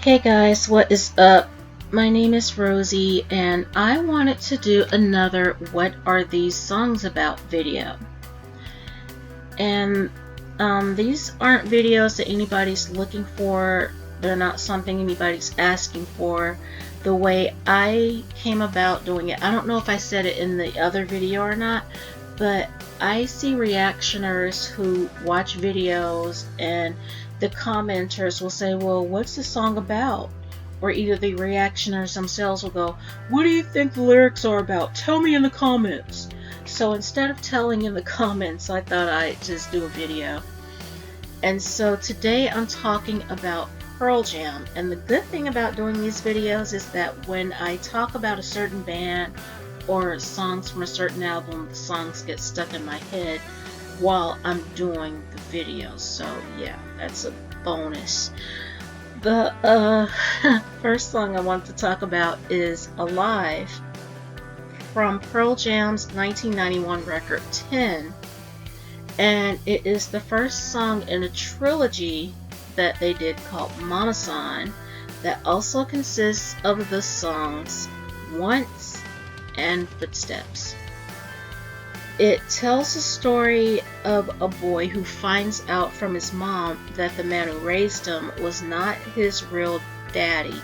Hey guys, what is up? My name is Rosie and I wanted to do another What Are These Songs About video. And these aren't videos that anybody's looking for. They're not something anybody's asking for. The way I came about doing it, I don't know if I said it in the other video or not, but I see reactioners who watch videos and the commenters will say, well, what's the song about? Or either the reactioners themselves will go, what do you think the lyrics are about? Tell me in the comments. So instead of telling in the comments, I thought I'd just do a video. And so today I'm talking about Pearl Jam. And the good thing about doing these videos is that when I talk about a certain band or songs from a certain album, the songs get stuck in my head while I'm doing the video. So yeah, that's a bonus. The first song I want to talk about is Alive from Pearl Jam's 1991 record 10, and it is the first song in a trilogy that they did called Mama San that also consists of the songs Once and Footsteps. It tells the story of a boy who finds out from his mom that the man who raised him was not his real daddy,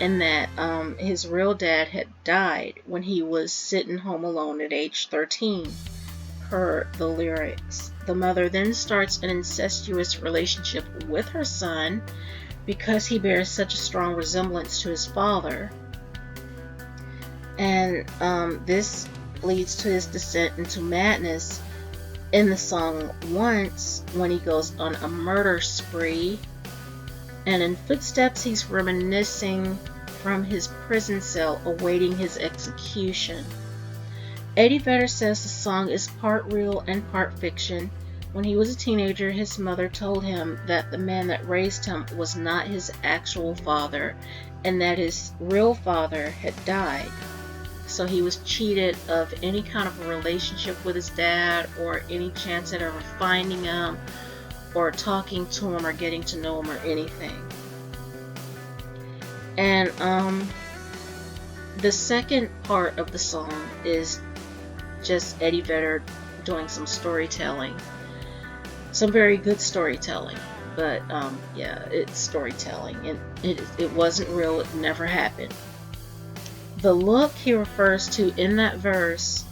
and that his real dad had died when he was sitting home alone at age 13, per the lyrics. The mother then starts an incestuous relationship with her son because he bears such a strong resemblance to his father, and this leads to his descent into madness in the song Once, when he goes on a murder spree, and in Footsteps he's reminiscing from his prison cell awaiting his execution. Eddie Vedder says the song is part real and part fiction. When he was a teenager, his mother told him that the man that raised him was not his actual father and that his real father had died. So he was cheated of any kind of a relationship with his dad or any chance at ever finding him or talking to him or getting to know him or anything. And the second part of the song is just Eddie Vedder doing some storytelling. Some very good storytelling. But yeah, it's storytelling. And it wasn't real. It never happened. The look he refers to in that verse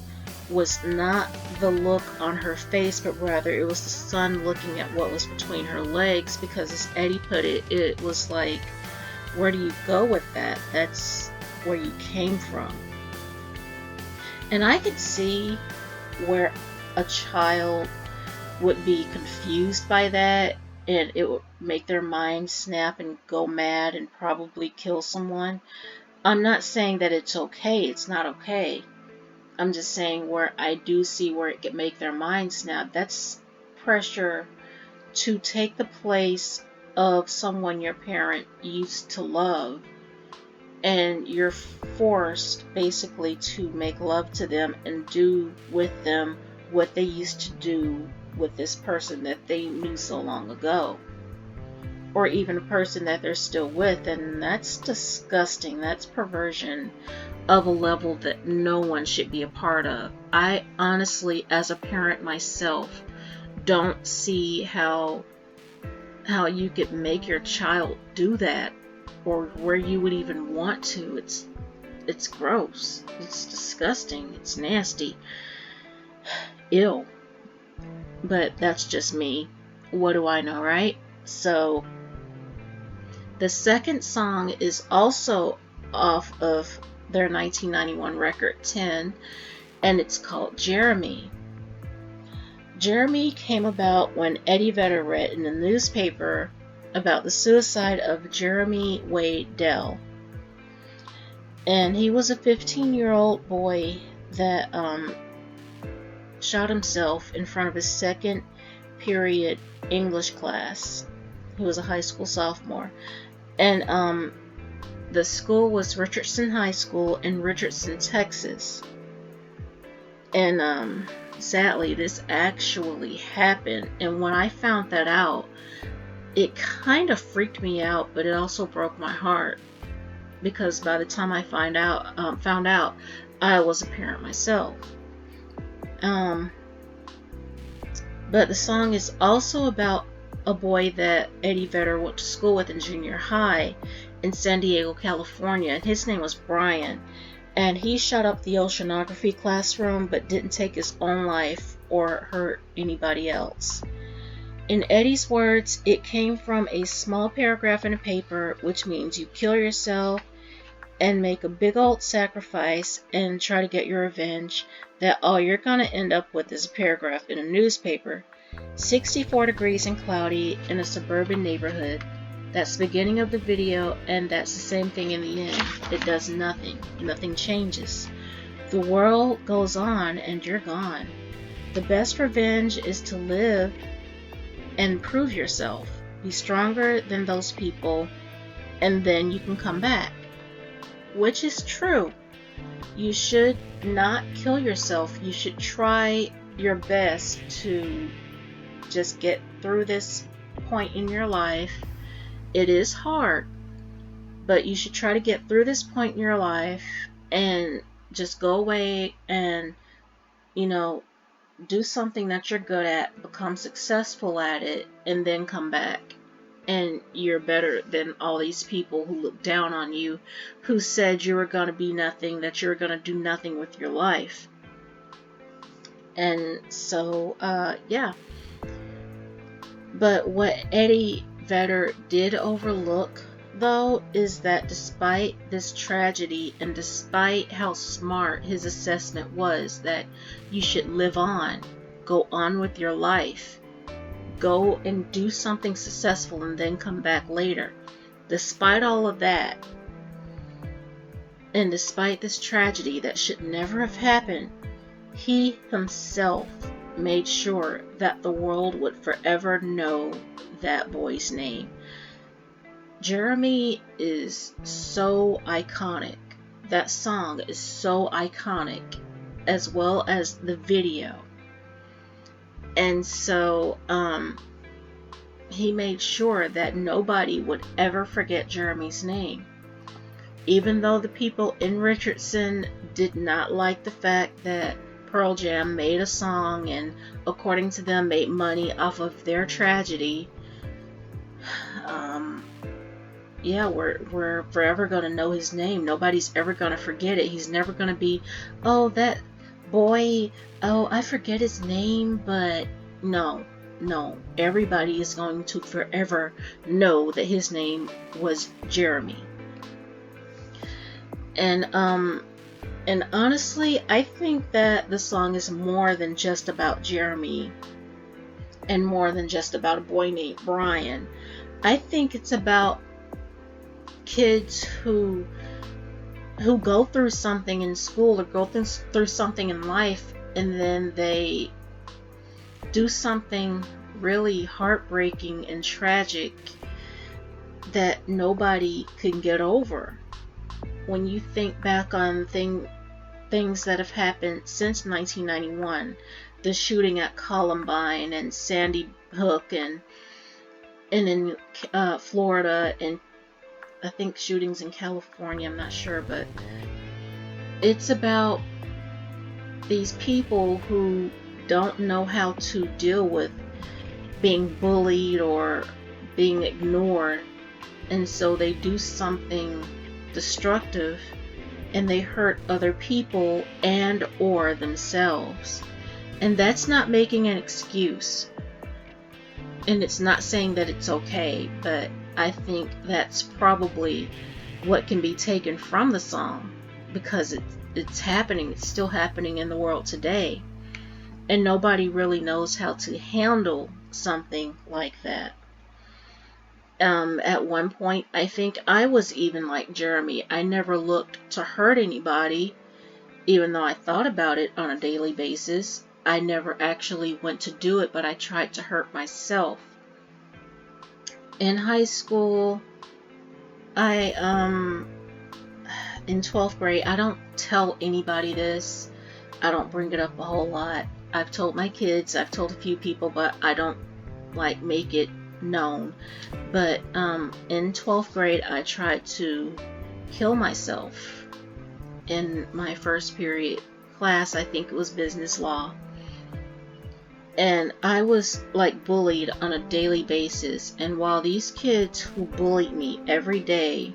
was not the look on her face, but rather it was the sun looking at what was between her legs, because as Eddie put it, it was like, where do you go with that? That's where you came from. And I could see where a child would be confused by that, and it would make their mind snap and go mad and probably kill someone. I'm not saying that it's okay. It's not okay. I'm just saying where I do see where it can make their mind snap. That's pressure to take the place of someone your parent used to love, and you're forced basically to make love to them and do with them what they used to do with this person that they knew so long ago, or even a person that they're still with. And that's disgusting. That's perversion of a level that no one should be a part of. I honestly, as a parent myself, don't see how you could make your child do that, or where you would even want to. It's gross. It's disgusting. It's nasty. Ew. But that's just me. What do I know, right? So the second song is also off of their 1991 record 10, and it's called Jeremy. Jeremy came about when Eddie Vedder read in the newspaper about the suicide of Jeremy Wade Dell. And he was a 15-year-old boy that shot himself in front of his second period English class. He was a high school sophomore. And the school was Richardson High School in Richardson, Texas. And sadly, this actually happened. And when I found that out, it kind of freaked me out, but it also broke my heart, because by the time I found out, I was a parent myself. But the song is also about a boy that Eddie Vedder went to school with in junior high in San Diego, California, and his name was Brian. And he shut up the oceanography classroom but didn't take his own life or hurt anybody else. In Eddie's words, it came from a small paragraph in a paper, which means you kill yourself and make a big old sacrifice and try to get your revenge, that all you're going to end up with is a paragraph in a newspaper. 64 degrees and cloudy in a suburban neighborhood. That's the beginning of the video, and that's the same thing in the end. It does nothing. Nothing changes. The world goes on and you're gone. The best revenge is to live and prove yourself. Be stronger than those people, and then you can come back. Which is true. You should not kill yourself. You should try your best to just get through this point in your life. It is hard, but you should try to get through this point in your life and just go away and, do something that you're good at, become successful at it, and then come back. And you're better than all these people who look down on you, who said you were going to be nothing, that you were going to do nothing with your life. And so, yeah. But what Eddie Vedder did overlook, though, is that despite this tragedy and despite how smart his assessment was that you should live on, go on with your life, go and do something successful and then come back later. Despite all of that, and despite this tragedy that should never have happened, he himself made sure that the world would forever know that boy's name. Jeremy is so iconic. That song is so iconic, as well as the video. And so he made sure that nobody would ever forget Jeremy's name. Even though the people in Richardson did not like the fact that Pearl Jam made a song and, according to them, made money off of their tragedy, yeah, we're forever going to know his name. Nobody's ever going to forget it. He's never going to be, oh, that boy, oh, I forget his name, but no. Everybody is going to forever know that his name was Jeremy. And honestly, I think that the song is more than just about Jeremy and more than just about a boy named Brian. I think it's about kids who go through something in school or go through something in life, and then they do something really heartbreaking and tragic that nobody can get over. When you think back on things that have happened since 1991, the shooting at Columbine and Sandy Hook, and in Florida, and I think shootings in California, I'm not sure, but it's about these people who don't know how to deal with being bullied or being ignored, and so they do something destructive and they hurt other people and or themselves. And that's not making an excuse, and it's not saying that it's okay, but I think that's probably what can be taken from the song, because it's happening. It's still happening in the world today, and nobody really knows how to handle something like that. At one point, I think I was even like Jeremy. I never looked to hurt anybody, even though I thought about it on a daily basis. I never actually went to do it, but I tried to hurt myself. In high school, in 12th grade, I don't tell anybody this. I don't bring it up a whole lot. I've told my kids, I've told a few people, but I don't make it known. But in 12th grade, I tried to kill myself in my first period class. I think it was business law. And I was like bullied on a daily basis. And while these kids who bullied me every day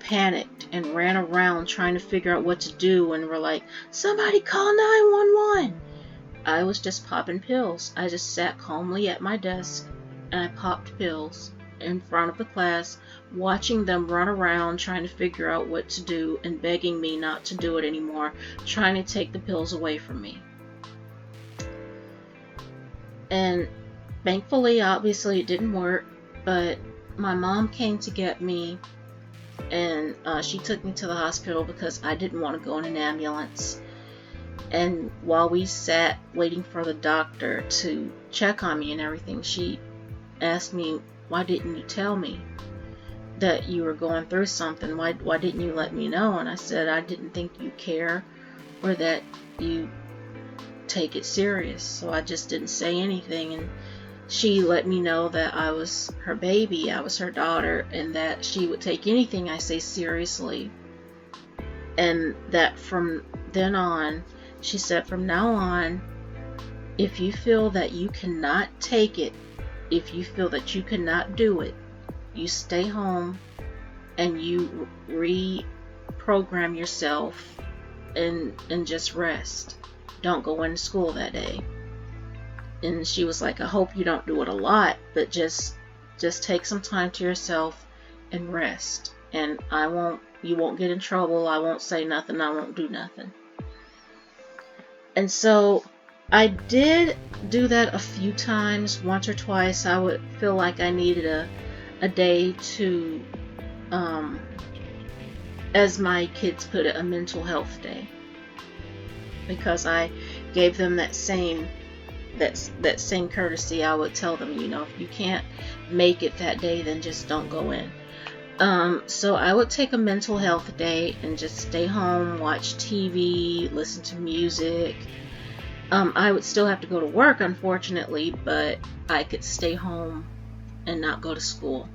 panicked and ran around trying to figure out what to do and were like, somebody call 911, I was just popping pills. I just sat calmly at my desk and I popped pills in front of the class, watching them run around trying to figure out what to do and begging me not to do it anymore, trying to take the pills away from me. And thankfully, obviously, it didn't work, but my mom came to get me, and she took me to the hospital because I didn't want to go in an ambulance. And while we sat waiting for the doctor to check on me and everything, she asked me, why didn't you tell me that you were going through something? Why didn't you let me know? And I said, I didn't think you care or that you take it serious, so I just didn't say anything. And she let me know that I was her baby, I was her daughter, and that she would take anything I say seriously. And that from then on, she said, from now on, if you feel that you cannot take it, if you feel that you cannot do it, you stay home and you reprogram yourself and just rest. Don't go into school that day. And she was like, I hope you don't do it a lot, but just take some time to yourself and rest. And you won't get in trouble. I won't say nothing. I won't do nothing. And so I did do that a few times. Once or twice I would feel like I needed a day to, as my kids put it, a mental health day. Because I gave them that same courtesy. I would tell them, if you can't make it that day, then just don't go in. So I would take a mental health day and just stay home, watch TV, listen to music. I would still have to go to work, unfortunately, but I could stay home and not go to school.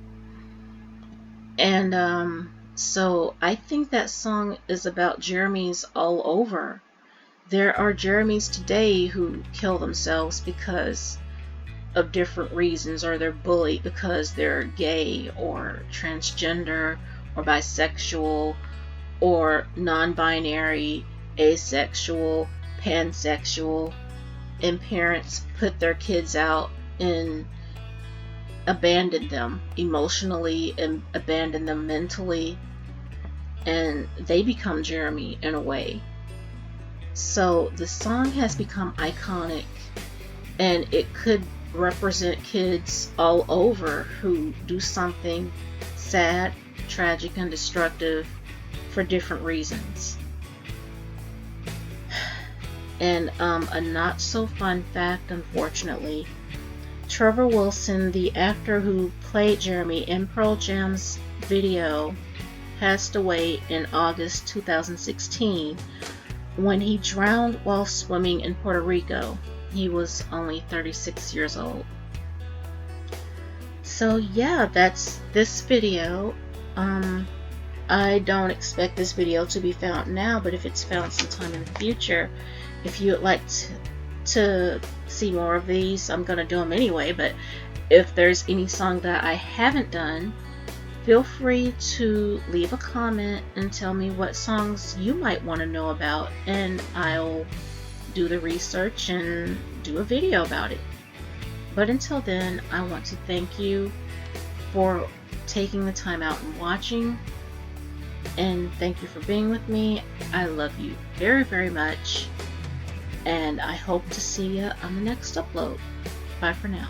And so I think that song is about Jeremys all over. There are Jeremys today who kill themselves because of different reasons, or they're bullied because they're gay or transgender or bisexual or non-binary, asexual, pansexual, and parents put their kids out and abandon them emotionally and abandon them mentally, and they become Jeremy in a way. So the song has become iconic, and it could represent kids all over who do something sad, tragic, and destructive for different reasons. And a not so fun fact, unfortunately, Trevor Wilson, the actor who played Jeremy in Pearl Jam's video, passed away in August 2016 when he drowned while swimming in Puerto Rico. He was only 36 years old. So yeah, that's this video. I don't expect this video to be found now, but if it's found sometime in the future, if you would like to see more of these, I'm going to do them anyway, but if there's any song that I haven't done, feel free to leave a comment and tell me what songs you might want to know about, and I'll do the research and do a video about it. But until then, I want to thank you for taking the time out and watching, and thank you for being with me. I love you very, very much, and I hope to see you on the next upload. Bye for now.